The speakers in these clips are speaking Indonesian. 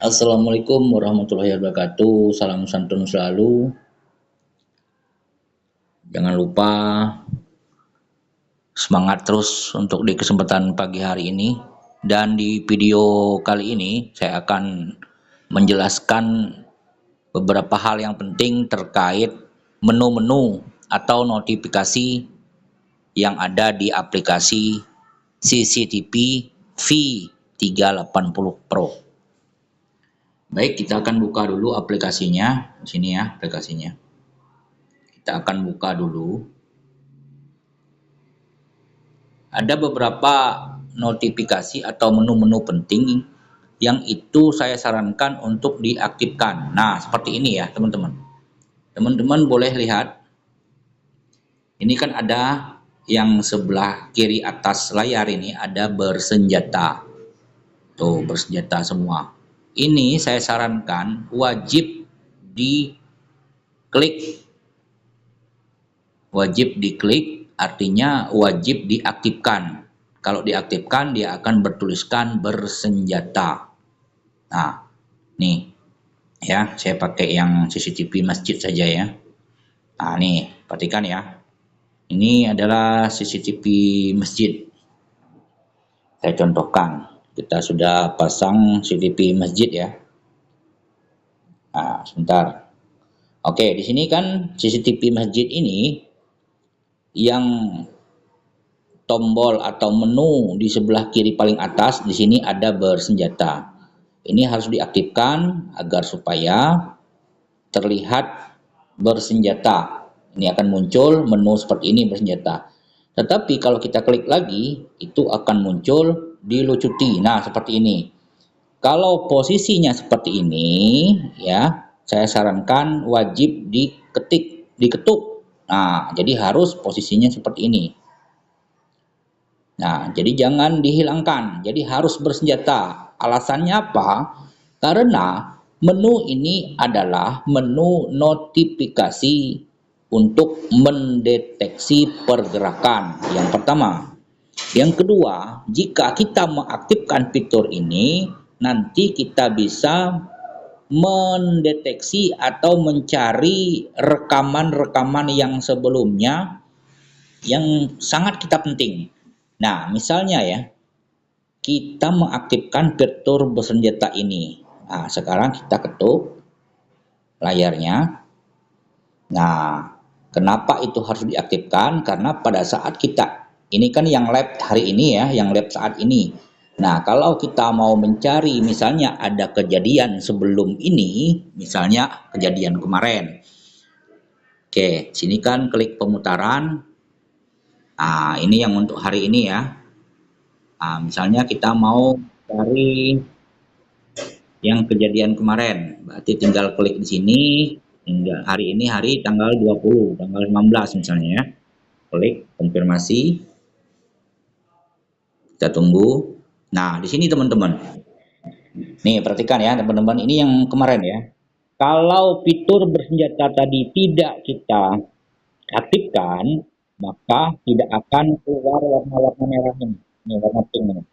Assalamualaikum warahmatullahi wabarakatuh. Salam santun selalu. Jangan lupa semangat terus untuk di kesempatan pagi hari ini. Dan di video kali ini saya akan menjelaskan beberapa hal yang penting terkait menu-menu atau notifikasi yang ada di aplikasi CCTV V380 Pro. Baik, kita akan buka dulu aplikasinya. Di sini ya aplikasinya. Kita akan buka dulu. Ada beberapa notifikasi atau menu-menu penting yang itu saya sarankan untuk diaktifkan. Nah, seperti ini ya, teman-teman. Teman-teman boleh lihat. Ini kan ada yang sebelah kiri atas layar ini ada bersenjata. Tuh, bersenjata semua. Ini saya sarankan wajib diklik. Wajib diklik artinya wajib diaktifkan. Kalau diaktifkan dia akan bertuliskan bersenjata. Nah, nih ya, saya pakai yang CCTV masjid saja ya. Nah, nih, perhatikan ya. Ini adalah CCTV masjid. Saya contohkan. Kita sudah pasang CCTV masjid ya. Nah, sebentar. Oke, di sini kan CCTV masjid ini yang tombol atau menu di sebelah kiri paling atas di sini ada bersenjata. Ini harus diaktifkan agar supaya terlihat bersenjata. Ini akan muncul menu seperti ini bersenjata. Tetapi kalau kita klik lagi, itu akan muncul dilucuti. Nah, seperti ini. Kalau posisinya seperti ini, ya, saya sarankan wajib diketuk. Nah, jadi harus posisinya seperti ini. Nah, jadi jangan dihilangkan. Jadi harus bersenjata. Alasannya apa? Karena menu ini adalah menu notifikasi untuk mendeteksi pergerakan. Yang pertama. Yang kedua, jika kita mengaktifkan fitur ini, nanti kita bisa mendeteksi atau mencari rekaman-rekaman yang sebelumnya yang sangat kita penting. Nah, misalnya ya, kita mengaktifkan fitur bersenjata ini. Nah, sekarang kita ketuk layarnya. Nah, kenapa itu harus diaktifkan? Karena pada saat kita, ini kan yang lab hari ini ya, yang lab saat ini. Nah, kalau kita mau mencari misalnya ada kejadian sebelum ini, misalnya kejadian kemarin. Oke, sini kan klik pemutaran. Nah, ini yang untuk hari ini ya. Nah, misalnya kita mau cari yang kejadian kemarin, berarti tinggal klik di sini, tinggal hari ini hari tanggal 20, tanggal 15 misalnya ya. Klik konfirmasi. Kita tunggu. Nah, di sini teman-teman. Nih, perhatikan ya teman-teman, ini yang kemarin ya. Kalau fitur bersenjata tadi tidak kita aktifkan, maka tidak akan keluar warna-warna merah ini. Ini warna pink ini.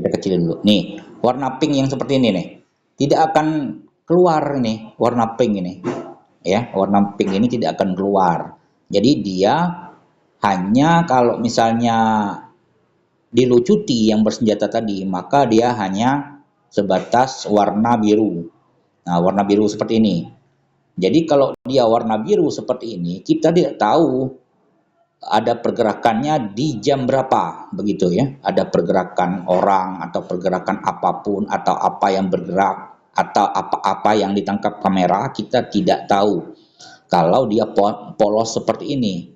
Kita kecilin dulu. Nih, warna pink yang seperti ini nih. Tidak akan keluar ini warna pink ini. Ya, warna pink ini tidak akan keluar. Jadi dia hanya kalau misalnya dilucuti yang bersenjata tadi, maka dia hanya sebatas warna biru. Nah, warna biru seperti ini. Jadi kalau dia warna biru seperti ini, kita tidak tahu ada pergerakannya di jam berapa, begitu ya. Ada pergerakan orang atau pergerakan apapun atau apa yang bergerak atau apa-apa yang ditangkap kamera, kita tidak tahu kalau dia polos seperti ini.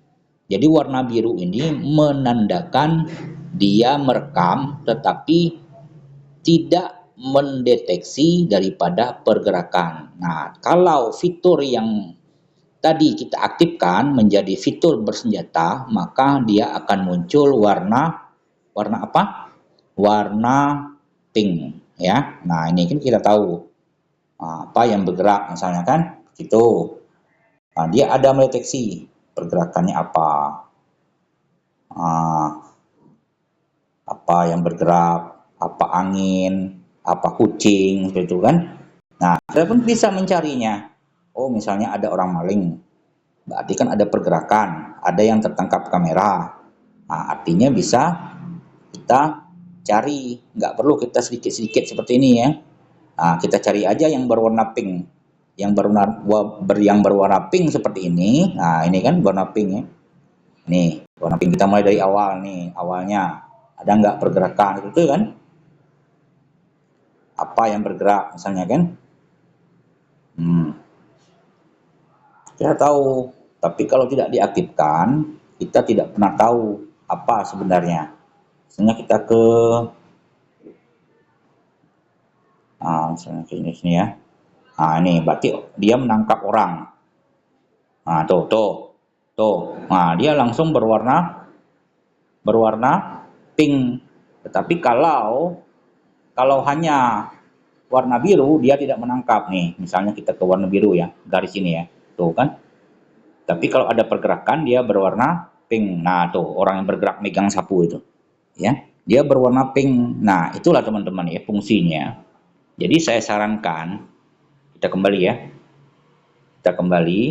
Jadi warna biru ini menandakan dia merekam tetapi tidak mendeteksi daripada pergerakan. Nah, kalau fitur yang tadi kita aktifkan menjadi fitur bersenjata, maka dia akan muncul warna apa? Warna pink ya. Nah, ini kan kita tahu apa yang bergerak misalnya kan gitu. Nah, dia ada mendeteksi pergerakannya apa. Apa yang bergerak, apa angin, apa kucing seperti itu kan. Nah, kita pun bisa mencarinya. Oh, misalnya ada orang maling, berarti kan ada pergerakan, ada yang tertangkap kamera. Nah, artinya bisa kita cari, nggak perlu kita sedikit-sedikit seperti ini ya. Nah, kita cari aja yang berwarna pink, yang berwarna pink seperti ini. Nah, ini kan warna pink ya. Nih, warna pink, kita mulai dari awal nih, awalnya ada nggak pergerakan itu kan? Apa yang bergerak misalnya kan? Kita tahu, tapi kalau tidak diaktifkan, kita tidak pernah tahu apa sebenarnya. Misalnya kita ke misalnya ke sini ya. Nah, ini berarti dia menangkap orang. Nah, tuh. Nah, dia langsung berwarna pink. Tetapi kalau hanya warna biru, dia tidak menangkap nih. Misalnya kita ke warna biru ya, garis ini ya. Tuh kan. Tapi kalau ada pergerakan, dia berwarna pink. Nah, tuh orang yang bergerak megang sapu itu. Ya, dia berwarna pink. Nah, itulah teman-teman ya fungsinya. Jadi saya sarankan, kita kembali ya. Kita kembali.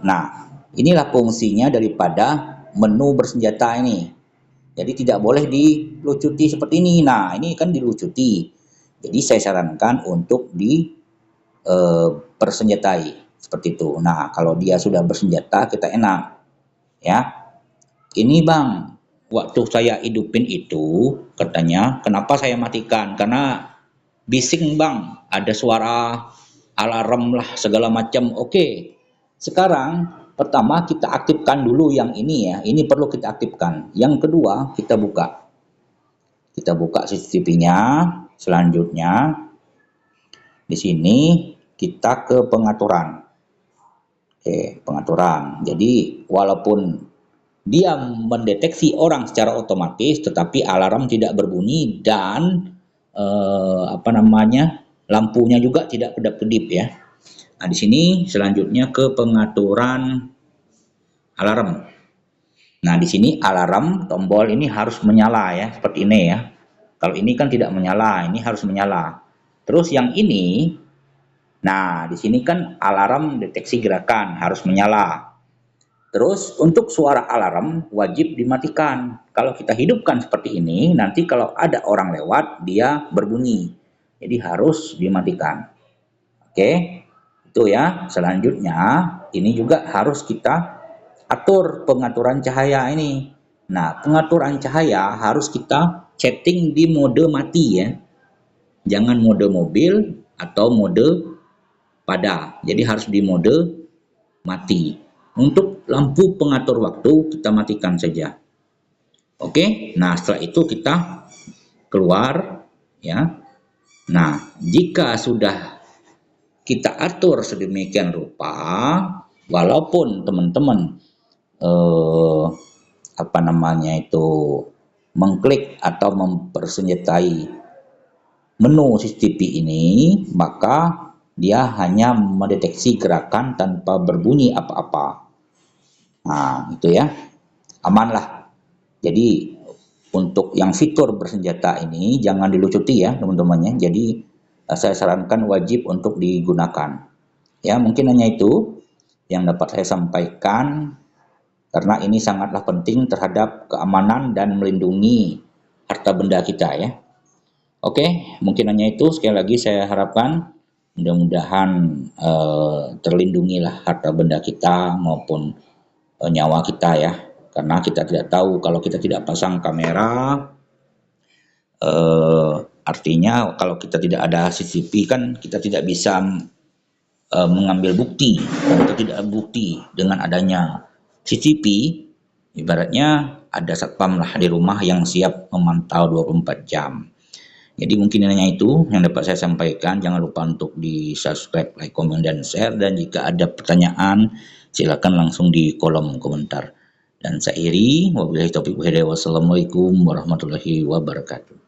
Nah, inilah fungsinya daripada menu bersenjata ini. Jadi tidak boleh dilucuti seperti ini. Nah, ini kan dilucuti. Jadi saya sarankan untuk bersenjatai seperti itu. Nah, kalau dia sudah bersenjata, kita enak. Ya, ini bang, waktu saya hidupin itu, katanya, kenapa saya matikan? Karena bising bang, ada suara alarm lah, segala macam. Oke, sekarang pertama kita aktifkan dulu yang ini ya, ini perlu kita aktifkan. Yang kedua, kita buka CCTV-nya. Selanjutnya, di sini kita ke pengaturan. Oke, pengaturan. Jadi, walaupun dia mendeteksi orang secara otomatis, tetapi alarm tidak berbunyi dan lampunya juga tidak kedap-kedip ya. Nah, di sini selanjutnya ke pengaturan alarm. Nah, di sini alarm tombol ini harus menyala ya, seperti ini ya. Kalau ini kan tidak menyala, ini harus menyala. Terus yang ini, nah di sini kan alarm deteksi gerakan harus menyala. Terus untuk suara alarm wajib dimatikan. Kalau kita hidupkan seperti ini, nanti kalau ada orang lewat, dia berbunyi. Jadi harus dimatikan. Oke, itu ya. Selanjutnya, ini juga harus kita atur pengaturan cahaya ini. Nah, pengaturan cahaya harus kita setting di mode mati ya. Jangan mode mobil atau mode pada. Jadi harus di mode mati. Untuk lampu pengatur waktu kita matikan saja. Oke, nah setelah itu kita keluar ya. Nah, jika sudah kita atur sedemikian rupa, walaupun teman-teman mengklik atau mempersenjatai menu CCTV ini, maka dia hanya mendeteksi gerakan tanpa berbunyi apa-apa. Nah, itu ya, aman lah. Jadi untuk yang fitur bersenjata ini jangan dilucuti ya teman-temannya. Jadi saya sarankan wajib untuk digunakan. Ya, mungkin hanya itu yang dapat saya sampaikan karena ini sangatlah penting terhadap keamanan dan melindungi harta benda kita ya. Oke, mungkin hanya itu. Sekali lagi saya harapkan mudah-mudahan terlindungilah harta benda kita maupun nyawa kita ya. Karena kita tidak tahu kalau kita tidak pasang kamera, artinya kalau kita tidak ada CCTV kan kita tidak bisa mengambil bukti. Kalau kita tidak ada bukti dengan adanya CCTV, ibaratnya ada satpam lah di rumah yang siap memantau 24 jam. Jadi mungkin hanya itu yang dapat saya sampaikan. Jangan lupa untuk di subscribe, like, komen, dan share. Dan jika ada pertanyaan, silakan langsung di kolom komentar. Dan saya Iri, wabillahi taufiq wal hidayah. Wassalamualaikum warahmatullahi wabarakatuh.